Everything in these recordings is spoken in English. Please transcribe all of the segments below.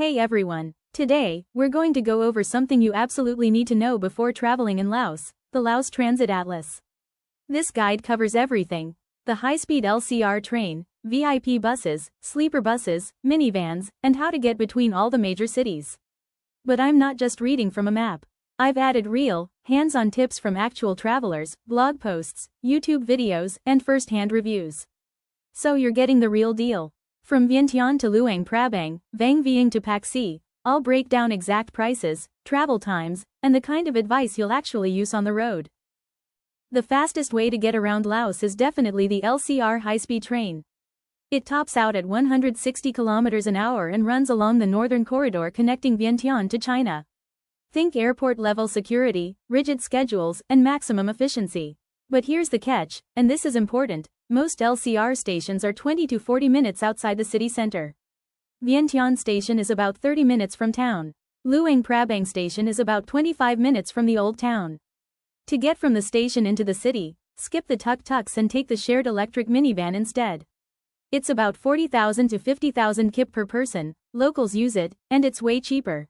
Hey everyone! Today, we're going to go over something you absolutely need to know before traveling in Laos, the Laos Transit Atlas. This guide covers everything: the high-speed LCR train, VIP buses, sleeper buses, minivans, and how to get between all the major cities. But I'm not just reading from a map. I've added real, hands-on tips from actual travelers, blog posts, YouTube videos, and first-hand reviews. So you're getting the real deal. From Vientiane to Luang Prabang, Vang Vieng to Paxi, I'll break down exact prices, travel times, and the kind of advice you'll actually use on the road. The fastest way to get around Laos is definitely the LCR high-speed train. It tops out at 160 km an hour and runs along the northern corridor connecting Vientiane to China. Think airport-level security, rigid schedules, and maximum efficiency. But here's the catch, and this is important: most LCR stations are 20 to 40 minutes outside the city center. Vientiane station is about 30 minutes from town. Luang Prabang station is about 25 minutes from the old town. To get from the station into the city, skip the tuk-tuks and take the shared electric minivan instead. It's about 40,000 to 50,000 kip per person, locals use it, and it's way cheaper.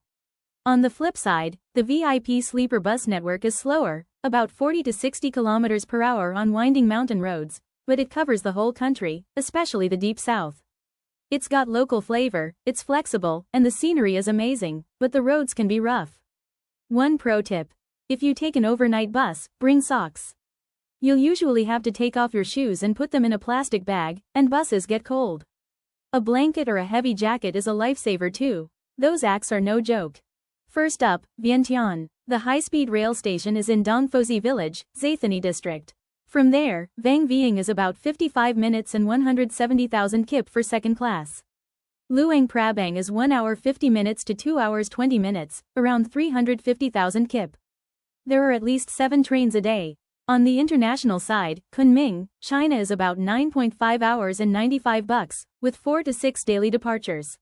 On the flip side, the VIP sleeper bus network is slower, about 40 to 60 km per hour on winding mountain roads, but it covers the whole country, especially the deep south. It's got local flavor, it's flexible, and the scenery is amazing, but the roads can be rough. One pro tip: if you take an overnight bus, bring socks. You'll usually have to take off your shoes and put them in a plastic bag, and buses get cold. A blanket or a heavy jacket is a lifesaver too. Those acts are no joke. First up, Vientiane. The high-speed rail station is in Dongphosi village, Vientiane district. From there, Vang Vieng is about 55 minutes and 170,000 kip for second class. Luang Prabang is 1 hour 50 minutes to 2 hours 20 minutes, around 350,000 kip. There are at least 7 trains a day. On the international side, Kunming, China is about 9.5 hours and $95, with 4 to 6 daily departures.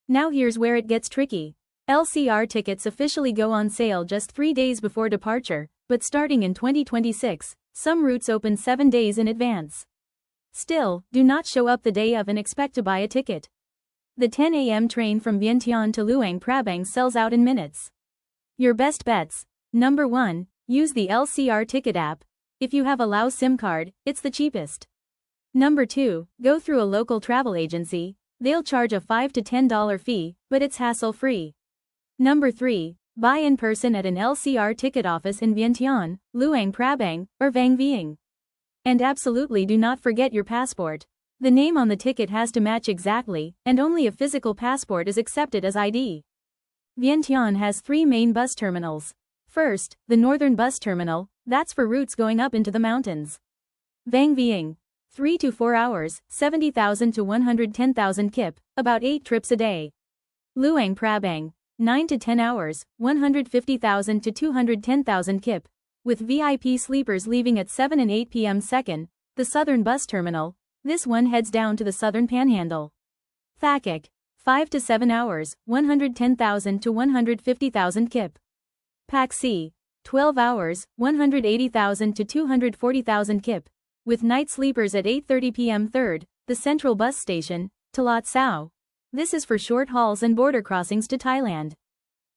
Now here's where it gets tricky. LCR tickets officially go on sale just 3 days before departure, but starting in 2026, some routes open 7 days in advance. Still, do not show up the day of and expect to buy a ticket. The 10 a.m. train from Vientiane to Luang Prabang sells out in minutes. Your best bets: Number 1, use the LCR ticket app. If you have a Laos SIM card, it's the cheapest. Number 2, go through a local travel agency. They'll charge a $5 to $10 fee, but it's hassle-free. Number 3, buy in person at an LCR ticket office in Vientiane, Luang Prabang, or Vang Vieng. And absolutely do not forget your passport. The name on the ticket has to match exactly, and only a physical passport is accepted as ID. Vientiane has 3 main bus terminals. First, the northern bus terminal, that's for routes going up into the mountains. Vang Vieng, 3 to 4 hours, 70,000 to 110,000 kip, about 8 trips a day. Luang Prabang, 9 to 10 hours, 150,000 to 210,000 kip, with VIP sleepers leaving at 7 and 8 p.m. Second, the southern bus terminal, this one heads down to the southern panhandle. Thakak, 5 to 7 hours, 110,000 to 150,000 kip. Paxi, 12 hours, 180,000 to 240,000 kip, with night sleepers at 8:30 p.m. Third, the central bus station, Talat Sao. This is for short hauls and border crossings to Thailand.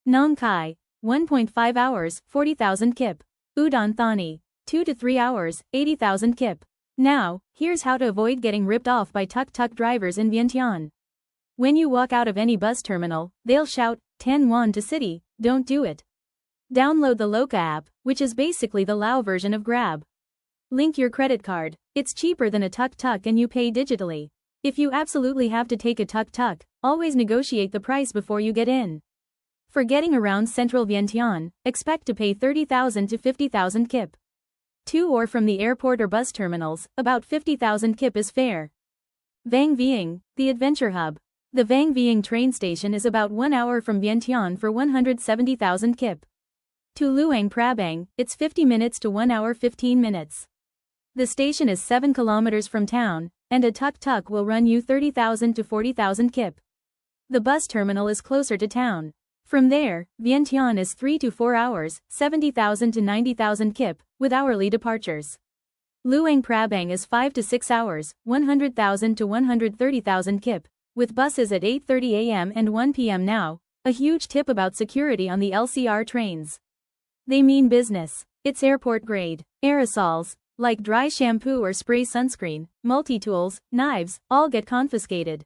Nong Khai, 1.5 hours, 40,000 kip. Udon Thani, 2 to 3 hours, 80,000 kip. Now, here's how to avoid getting ripped off by tuk-tuk drivers in Vientiane. When you walk out of any bus terminal, they'll shout, 10 won to city. Don't do it. Download the Loca app, which is basically the Lao version of Grab. Link your credit card. It's cheaper than a tuk-tuk and you pay digitally. If you absolutely have to take a tuk-tuk, always negotiate the price before you get in. For getting around central Vientiane, expect to pay 30,000 to 50,000 kip. To or from the airport or bus terminals, about 50,000 kip is fair. Vang Vieng, the adventure hub. The Vang Vieng train station is about 1 hour from Vientiane for 170,000 kip. To Luang Prabang, it's 50 minutes to 1 hour 15 minutes. The station is 7 kilometers from town, and a tuk-tuk will run you 30,000 to 40,000 kip. The bus terminal is closer to town. From there, Vientiane is 3 to 4 hours, 70,000 to 90,000 kip, with hourly departures. Luang Prabang is 5 to 6 hours, 100,000 to 130,000 kip, with buses at 8:30 a.m. and 1 p.m. Now, a huge tip about security on the LCR trains. They mean business. It's airport grade. Aerosols, like dry shampoo or spray sunscreen, multi-tools, knives, all get confiscated.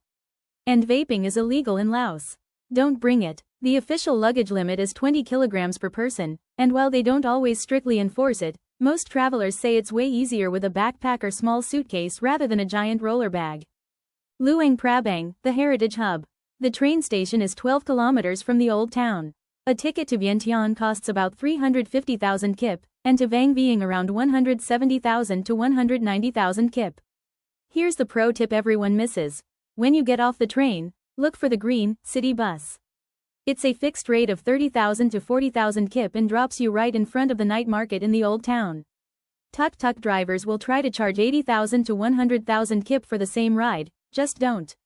And vaping is illegal in Laos. Don't bring it. The official luggage limit is 20 kilograms per person, and while they don't always strictly enforce it, most travelers say it's way easier with a backpack or small suitcase rather than a giant roller bag. Luang Prabang, the heritage hub. The train station is 12 kilometers from the old town. A ticket to Vientiane costs about 350,000 kip, and to Vang Vieng around 170,000 to 190,000 kip. Here's the pro tip everyone misses. When you get off the train, look for the green city bus. It's a fixed rate of 30,000 to 40,000 kip and drops you right in front of the night market in the old town. Tuk-Tuk drivers will try to charge 80,000 to 100,000 kip for the same ride, just don't.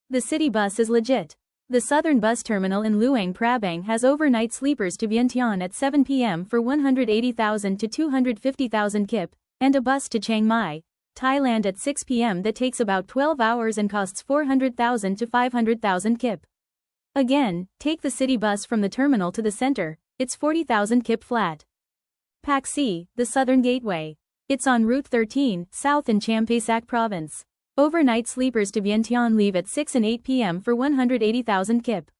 The city bus is legit. The southern bus terminal in Luang Prabang has overnight sleepers to Vientiane at 7 p.m. for 180,000 to 250,000 kip, and a bus to Chiang Mai, Thailand at 6 p.m. that takes about 12 hours and costs 400,000 to 500,000 kip. Again, take the city bus from the terminal to the center, it's 40,000 kip flat. Paxi, the southern gateway. It's on Route 13, south in Champasak province. Overnight sleepers to Vientiane leave at 6 and 8 p.m. for 180,000 kip.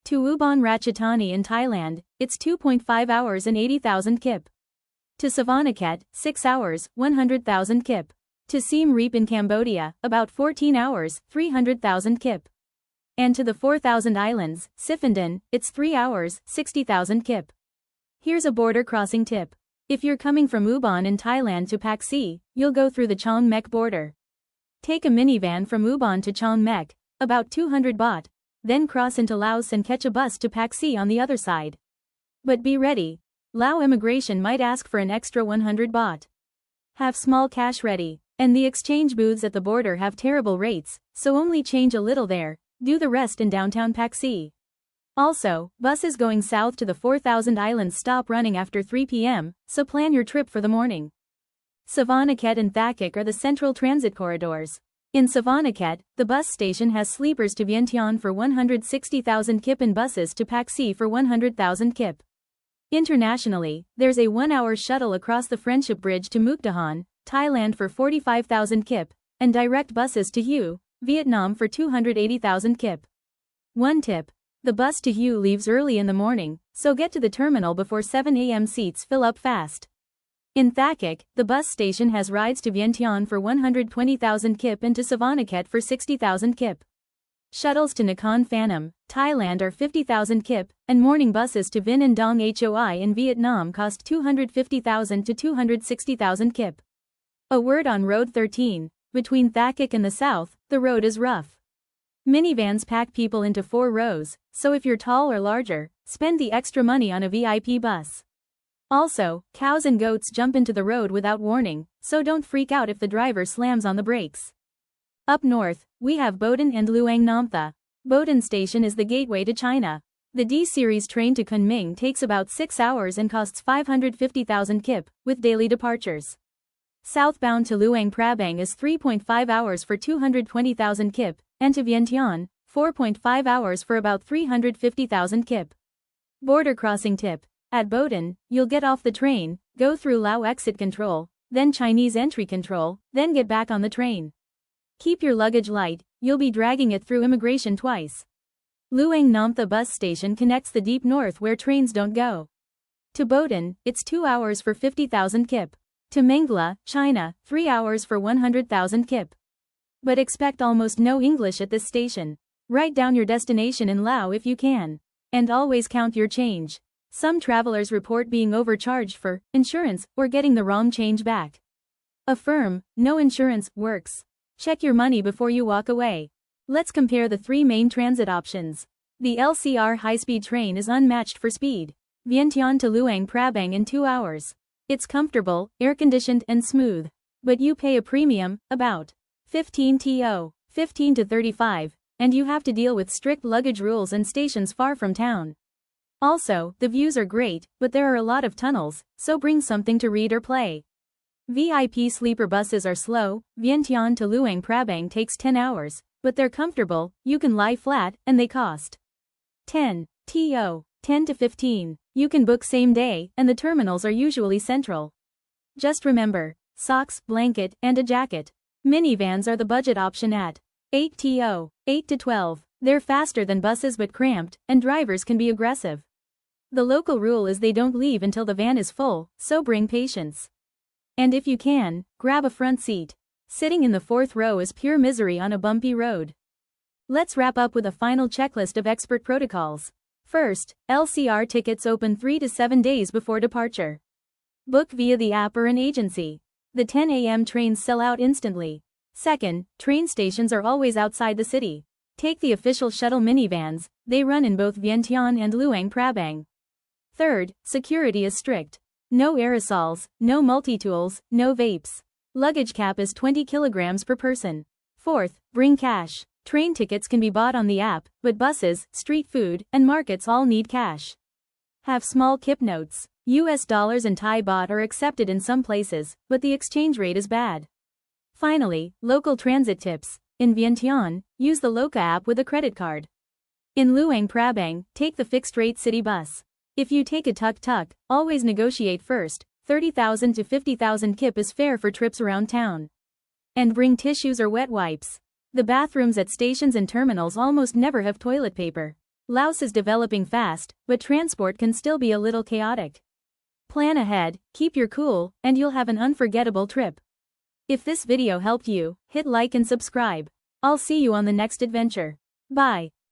To Ubon Ratchathani in Thailand, it's 2.5 hours and 80,000 kip. To Savannakhet, 6 hours, 100,000 kip. To Siem Reap in Cambodia, about 14 hours, 300,000 kip. And to the 4,000 Islands, Siphandon, it's 3 hours, 60,000 kip. Here's a border crossing tip. If you're coming from Ubon in Thailand to Paxi, you'll go through the Chiang Mek border. Take a minivan from Ubon to Chiang Mek, about 200 baht, then cross into Laos and catch a bus to Paxi on the other side. But be ready. Lao immigration might ask for an extra 100 baht. Have small cash ready, and the exchange booths at the border have terrible rates, so only change a little there, do the rest in downtown Paxi. Also, buses going south to the 4,000 Islands stop running after 3 p.m., so plan your trip for the morning. Savannakhet and Thakik are the central transit corridors. In Savannakhet, the bus station has sleepers to Vientiane for 160,000 kip and buses to Paxi for 100,000 kip. Internationally, there's a 1-hour shuttle across the Friendship Bridge to Mukdahan, Thailand for 45,000 kip, and direct buses to Hue, Vietnam for 280,000 kip. One tip. The bus to Hue leaves early in the morning, so get to the terminal before 7 a.m. Seats fill up fast. In Thakik, the bus station has rides to Vientiane for 120,000 kip and to Savannakhet for 60,000 kip. Shuttles to Nakhon Phanom, Thailand are 50,000 kip, and morning buses to Vinh and Dong Hoi in Vietnam cost 250,000 to 260,000 kip. A word on Road 13, between Thakik and the south, the road is rough. Minivans pack people into 4 rows, so if you're tall or larger, spend the extra money on a VIP bus. Also, cows and goats jump into the road without warning, so don't freak out if the driver slams on the brakes. Up north, we have Boden and Luang Namtha. Boden Station is the gateway to China. The D-series train to Kunming takes about 6 hours and costs 550,000 kip, with daily departures. Southbound to Luang Prabang is 3.5 hours for 220,000 kip, and to Vientiane, 4.5 hours for about 350,000 kip. Border crossing tip. At Boden, you'll get off the train, go through Lao exit control, then Chinese entry control, then get back on the train. Keep your luggage light, you'll be dragging it through immigration twice. Luang Namtha bus station connects the deep north where trains don't go. To Boden, it's 2 hours for 50,000 kip. To Mengla, China, 3 hours for 100,000 kip. But expect almost no English at this station. Write down your destination in Lao if you can. And always count your change. Some travelers report being overcharged for insurance or getting the wrong change back. Affirm, no insurance works. Check your money before you walk away. Let's compare the 3 main transit options. The LCR high-speed train is unmatched for speed. Vientiane to Luang Prabang in 2 hours. It's comfortable, air-conditioned and smooth. But you pay a premium, about 15 to 35, and you have to deal with strict luggage rules and stations far from town. Also, the views are great, but there are a lot of tunnels, so bring something to read or play. VIP sleeper buses are slow. Vientiane to Luang Prabang takes 10 hours, But they're comfortable, you can lie flat, and they cost 10 to 15. You can book same day, and the terminals are usually central. Just remember, socks, blanket, and a jacket. Minivans are the budget option at 8 to 12. They're faster than buses but cramped, and drivers can be aggressive. The local rule is they don't leave until the van is full, so bring patience. And if you can, grab a front seat. Sitting in the fourth row is pure misery on a bumpy road. Let's wrap up with a final checklist of expert protocols. First, LCR tickets open 3 to 7 days before departure. Book via the app or an agency. The 10 a.m. trains sell out instantly. Second, train stations are always outside the city. Take the official shuttle minivans, they run in both Vientiane and Luang Prabang. Third, security is strict. No aerosols, no multi-tools, no vapes. Luggage cap is 20 kilograms per person. Fourth, bring cash. Train tickets can be bought on the app, but buses, street food, and markets all need cash. Have small kip notes. US dollars and Thai baht are accepted in some places, but the exchange rate is bad. Finally, local transit tips. In Vientiane, use the Loca app with a credit card. In Luang Prabang, take the fixed-rate city bus. If you take a tuk-tuk, always negotiate first. 30,000 to 50,000 kip is fair for trips around town. And bring tissues or wet wipes. The bathrooms at stations and terminals almost never have toilet paper. Laos is developing fast, but transport can still be a little chaotic. Plan ahead, keep your cool, and you'll have an unforgettable trip. If this video helped you, hit like and subscribe. I'll see you on the next adventure. Bye.